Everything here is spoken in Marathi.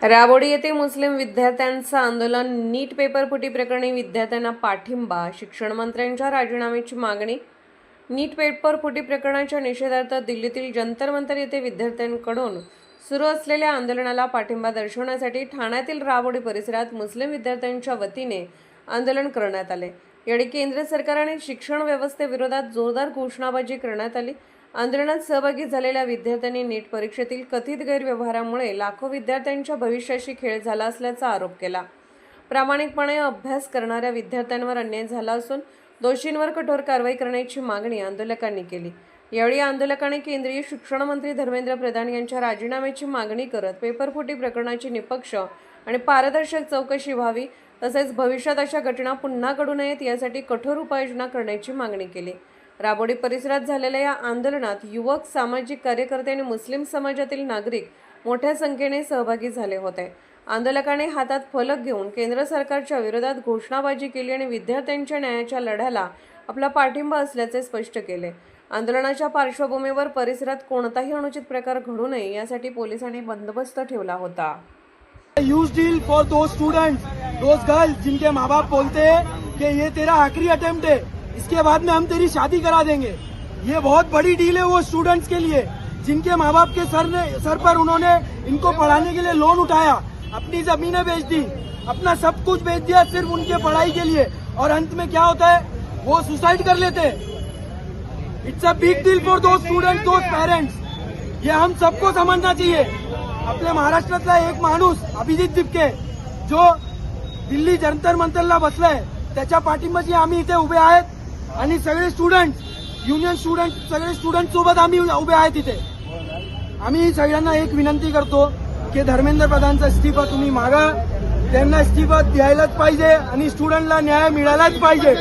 राबोडी येथे मुस्लिम विद्यार्थ्यांचं आंदोलन, नीट पेपरफुटी प्रकरणी विद्यार्थ्यांना पाठिंबा, शिक्षण मंत्र्यांच्या राजीनाम्याची मागणी। नीट पेपरफुटी प्रकरणाच्या निषेधार्थ दिल्लीतील जंतर मंतर येथे विद्यार्थ्यांकडून सुरू असलेल्या आंदोलनाला पाठिंबा दर्शवण्यासाठी ठाण्यातील राबोडी परिसरात मुस्लिम विद्यार्थ्यांच्या वतीने आंदोलन करण्यात आले। यावेळी केंद्र सरकार आणि शिक्षण व्यवस्थेविरोधात जोरदार घोषणाबाजी करण्यात आली। आंदोलनात सहभागी झालेल्या विद्यार्थ्यांनी नीट परीक्षेतील कथित गैरव्यवहारामुळे लाखो विद्यार्थ्यांच्या भविष्याशी खेळ झाला असल्याचा आरोप केला। प्रामाणिकपणे अभ्यास करणाऱ्या विद्यार्थ्यांवर अन्याय झाला असून दोषींवर कठोर कारवाई करण्याची मागणी आंदोलकांनी केली। यावेळी आंदोलकांनी केंद्रीय शिक्षण मंत्री धर्मेंद्र प्रधान यांच्या राजीनाम्याची मागणी करत पेपरफुटी प्रकरणाची निष्पक्ष आणि पारदर्शक चौकशी व्हावी, तसेच भविष्यात अशा घटना पुन्हा घडू नयेत यासाठी कठोर उपाययोजना करण्याची मागणी केली। राबोडी परिसरात झालेल्या या आंदोलनात युवक, सामाजिक कार्यकर्ते आणि मुस्लिम समाजातील नागरिक मोठ्या संख्येने सहभागी झाले होते। आंदोलकांनी हातात फलक घेऊन केंद्र सरकारच्या विरोधात घोषणाबाजी केली आणि विद्यार्थ्यांच्या न्यायाच्या लढ्याला आपला पाठिंबा असल्याचे स्पष्ट केले। आंदोलनाच्या पार्श्वभूमीवर परिसरात कोणताही अनुचित प्रकार घडू नये यासाठी पोलिसांनी बंदोबस्त ठेवला होता। Huge deal for those students, those girls जिनके माँ बाप बोलते हैं कि ये तेरा आखिरी अटेम्प्ट है, इसके बाद में हम तेरी शादी करा देंगे। ये बहुत बड़ी डील है वो स्टूडेंट्स के लिए जिनके माँ बाप के सर पर उन्होंने इनको पढ़ाने के लिए लोन उठाया, अपनी जमीनें बेच दी, अपना सब कुछ बेच दिया सिर्फ उनके पढ़ाई के लिए, और अंत में क्या होता है, वो सुसाइड कर लेते हैं। It's a big deal for those students, those parents. ये हम सबको समझना चाहिए। आपल्या महाराष्ट्रातला एक माणूस अभिजित दिपके जो दिल्ली जंतर मंतरला बसलाय, त्याच्या पाठिंबाशी आम्ही इथे उभे आहेत आणि सगळे स्टुडंट्स, युनियन स्टुडंट, सगळे स्टुडंट सोबत आम्ही उभे आहेत इथे। आम्ही सगळ्यांना एक विनंती करतो की धर्मेंद्र प्रधानचा इस्तीफा तुम्ही मागा, त्यांना इस्तीफा द्यायलाच पाहिजे आणि स्टुडंटला न्याय मिळालाच पाहिजे।